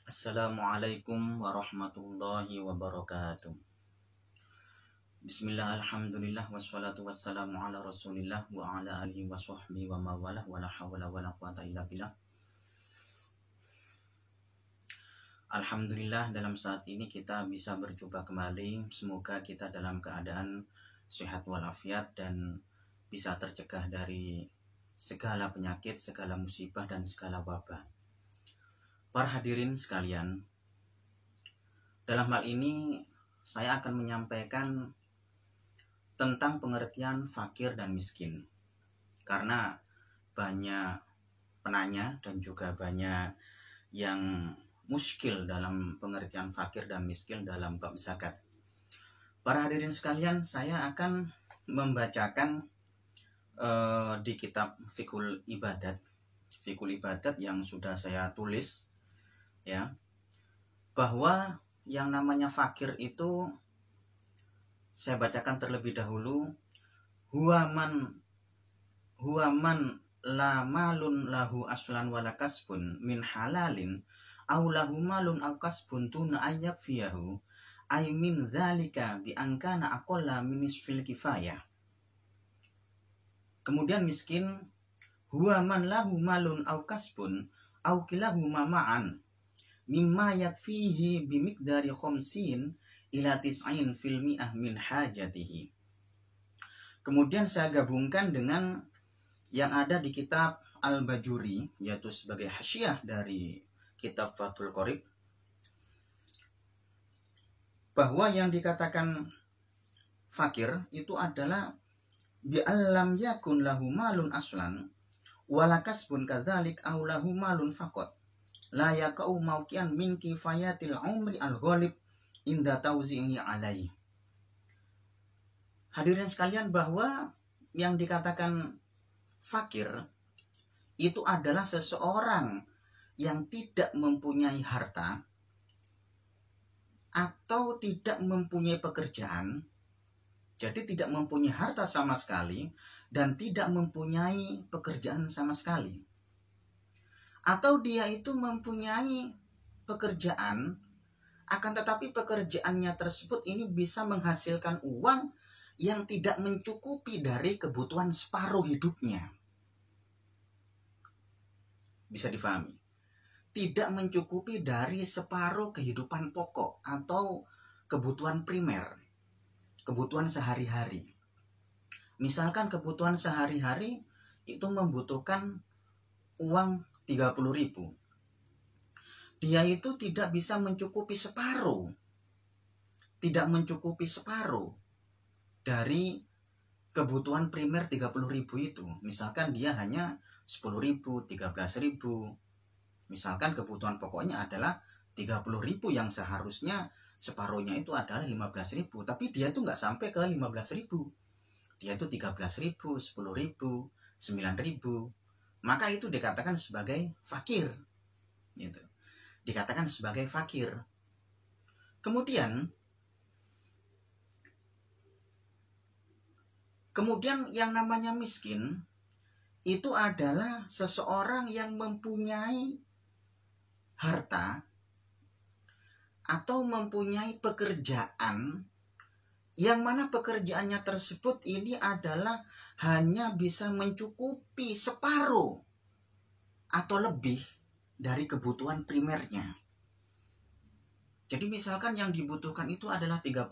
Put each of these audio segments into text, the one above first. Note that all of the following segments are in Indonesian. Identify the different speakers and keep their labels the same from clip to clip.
Speaker 1: Assalamualaikum warahmatullahi wabarakatuh. Bismillah, alhamdulillah, wassalatu wassalamu ala rasulillah wa ala alihi wa sahbihi wa mawalah wa la hawla wa la quwata illa billah. Alhamdulillah, dalam saat ini kita bisa berjumpa kembali. Semoga kita dalam keadaan sehat walafiat dan bisa tercegah dari segala penyakit, segala musibah, dan segala wabah. Para hadirin sekalian, dalam hal ini saya akan menyampaikan tentang pengertian fakir dan miskin. Karena banyak penanya dan juga banyak yang muskil dalam pengertian fakir dan miskin dalam bab zakat. Para hadirin sekalian, saya akan membacakan di kitab Fiqhul Ibadat yang sudah saya tulis, ya, bahwa yang namanya fakir itu saya bacakan terlebih dahulu. Huwaman la malun lahu aslan wala kasbun min halalin aw lahu malun aw kasbun tuna ayyakfiyahu ay min dzalika bi angkana aqalla min nisfil kifayah. Kemudian miskin, huwaman lahu malun aw kasbun aw kilahuma ma'an mimma yakfihi bimiqdari khamsin ila tis'in fil mi'ah min hajatihi. Kemudian saya gabungkan dengan yang ada di kitab Al-Bajuri, yaitu sebagai hasyiah dari kitab Fathul Qorib, bahwa yang dikatakan fakir itu adalah bi'allam yakun lahu malun aslan wala kasbun kadzalik aw lahu malun faqat la yaqau mauqian min kifayatil umri al-ghalib inda tauzi'i alaihi. Hadirin sekalian, bahwa yang dikatakan fakir itu adalah seseorang yang tidak mempunyai harta atau tidak mempunyai pekerjaan, jadi tidak mempunyai harta sama sekali dan tidak mempunyai pekerjaan sama sekali. Atau dia itu mempunyai pekerjaan, akan tetapi pekerjaannya tersebut ini bisa menghasilkan uang yang tidak mencukupi dari kebutuhan separuh hidupnya. Bisa difahami? Tidak mencukupi dari separuh kehidupan pokok atau kebutuhan primer, kebutuhan sehari-hari. Misalkan kebutuhan sehari-hari itu membutuhkan uang 30.000. Dia itu tidak bisa mencukupi separuh. Tidak mencukupi separuh dari kebutuhan primer 30.000 itu. Misalkan dia hanya 10.000, 13.000. Misalkan kebutuhan pokoknya adalah 30.000 yang seharusnya separuhnya itu adalah 15.000. Tapi dia itu nggak sampai ke 15.000. Dia itu 13.000, 10.000, 9.000. Maka itu dikatakan sebagai fakir. Gitu. Dikatakan sebagai fakir. Kemudian yang namanya miskin itu adalah seseorang yang mempunyai harta atau mempunyai pekerjaan yang mana pekerjaannya tersebut ini adalah hanya bisa mencukupi separuh atau lebih dari kebutuhan primernya. Jadi misalkan yang dibutuhkan itu adalah 30.000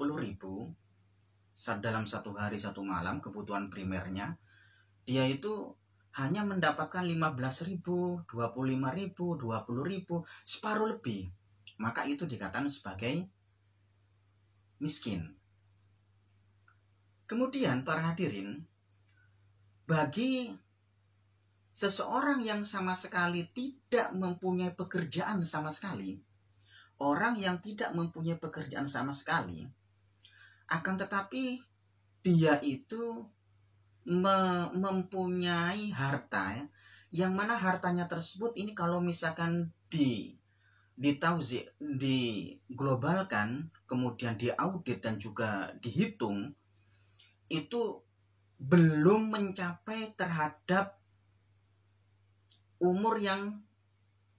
Speaker 1: dalam satu hari satu malam kebutuhan primernya, dia itu hanya mendapatkan 15.000, 25.000, 20.000, separuh lebih. Maka itu dikatakan sebagai miskin. Kemudian para hadirin, bagi seseorang yang sama sekali tidak mempunyai pekerjaan sama sekali, orang yang tidak mempunyai pekerjaan sama sekali, akan tetapi dia itu mempunyai harta, yang mana hartanya tersebut ini kalau misalkan diglobalkan, kemudian diaudit dan juga dihitung, itu belum mencapai terhadap umur yang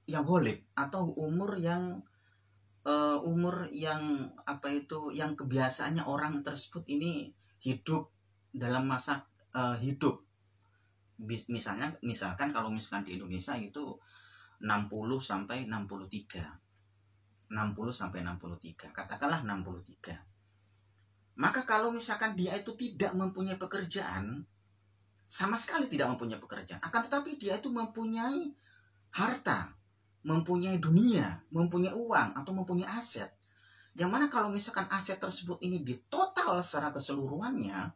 Speaker 1: yang golib atau umur yang apa itu, yang kebiasaannya orang tersebut ini hidup dalam masa hidup. Misalkan kalau misalkan di Indonesia itu 60 sampai 63. 60 sampai 63. Katakanlah 63. Maka kalau misalkan dia itu tidak mempunyai pekerjaan, sama sekali tidak mempunyai pekerjaan, akan tetapi dia itu mempunyai harta, mempunyai dunia, mempunyai uang, atau mempunyai aset. Yang mana kalau misalkan aset tersebut ini ditotal secara keseluruhannya,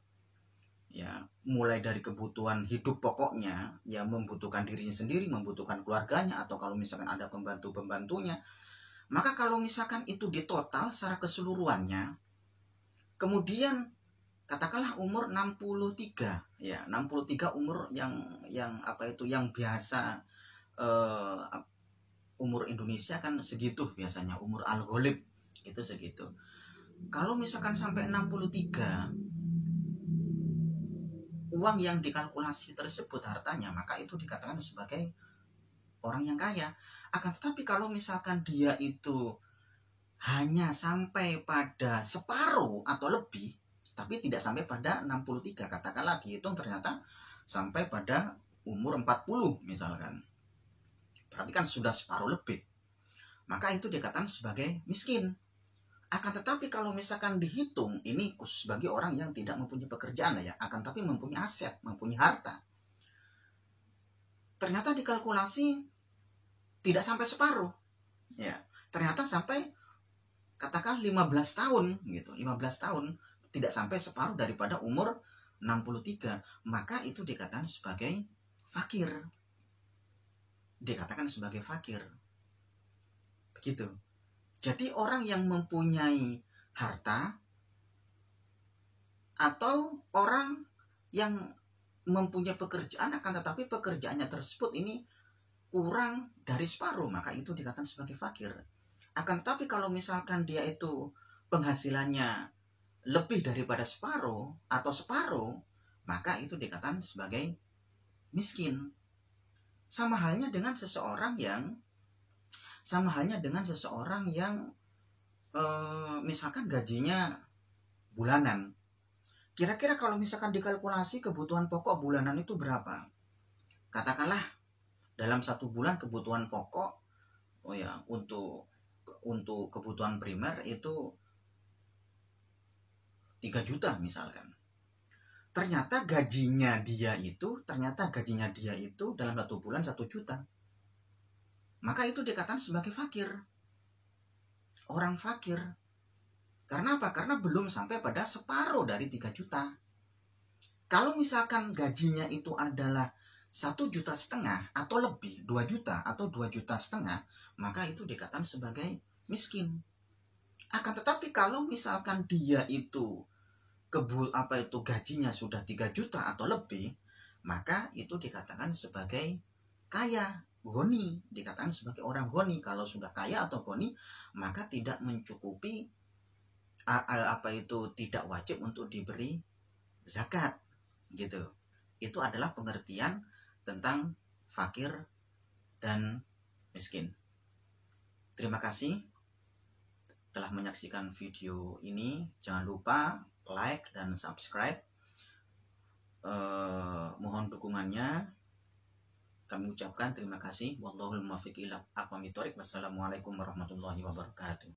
Speaker 1: ya mulai dari kebutuhan hidup pokoknya, ya membutuhkan dirinya sendiri, membutuhkan keluarganya, atau kalau misalkan ada pembantu-pembantunya, maka kalau misalkan itu ditotal secara keseluruhannya, kemudian katakanlah umur 63, ya 63 umur yang apa itu, yang biasa umur Indonesia kan segitu biasanya, umur al-ghalib itu segitu. Kalau misalkan sampai 63, uang yang dikalkulasi tersebut hartanya, maka itu dikatakan sebagai orang yang kaya. Akan tetapi kalau misalkan dia itu hanya sampai pada separuh atau lebih, tapi tidak sampai pada 63, katakanlah dihitung ternyata sampai pada umur 40 misalkan, berarti kan sudah separuh lebih, maka itu dikatakan sebagai miskin. Akan tetapi kalau misalkan dihitung, ini khusus bagi orang yang tidak mempunyai pekerjaan ya, akan tapi mempunyai aset, mempunyai harta, ternyata dikalkulasi tidak sampai separuh, ya ternyata sampai katakan 15 tahun gitu, 15 tahun, tidak sampai separuh daripada umur 63, maka itu dikatakan sebagai fakir. Dikatakan sebagai fakir. Begitu. Jadi orang yang mempunyai harta atau orang yang mempunyai pekerjaan akan tetapi pekerjaannya tersebut ini kurang dari separuh, maka itu dikatakan sebagai fakir. Akan tetapi kalau misalkan dia itu penghasilannya lebih daripada separuh atau separuh, maka itu dikatakan sebagai miskin. Sama halnya dengan seseorang yang misalkan gajinya bulanan. Kira-kira kalau misalkan dikalkulasi kebutuhan pokok bulanan itu berapa? Katakanlah dalam satu bulan kebutuhan pokok, untuk kebutuhan primer itu 3 juta misalkan. Ternyata gajinya dia itu dalam satu bulan 1 juta. Maka itu dikatakan sebagai fakir. Orang fakir. Karena apa? Karena belum sampai pada separuh dari 3 juta. Kalau misalkan gajinya itu adalah 1,5 juta atau lebih, 2 juta atau 2,5 juta, maka itu dikatakan sebagai miskin. Akan tetapi kalau misalkan dia itu gajinya sudah 3 juta atau lebih, maka itu dikatakan sebagai kaya, goni, dikatakan sebagai orang goni. Kalau sudah kaya atau goni, maka tidak mencukupi, tidak wajib untuk diberi zakat, gitu. Itu adalah pengertian tentang fakir dan miskin. Terima kasih telah menyaksikan video ini. Jangan lupa like dan subscribe. Mohon dukungannya. Kami ucapkan terima kasih. Wallahul muwaffiq ila aqwamit thoriq. Wassalamualaikum warahmatullahi wabarakatuh.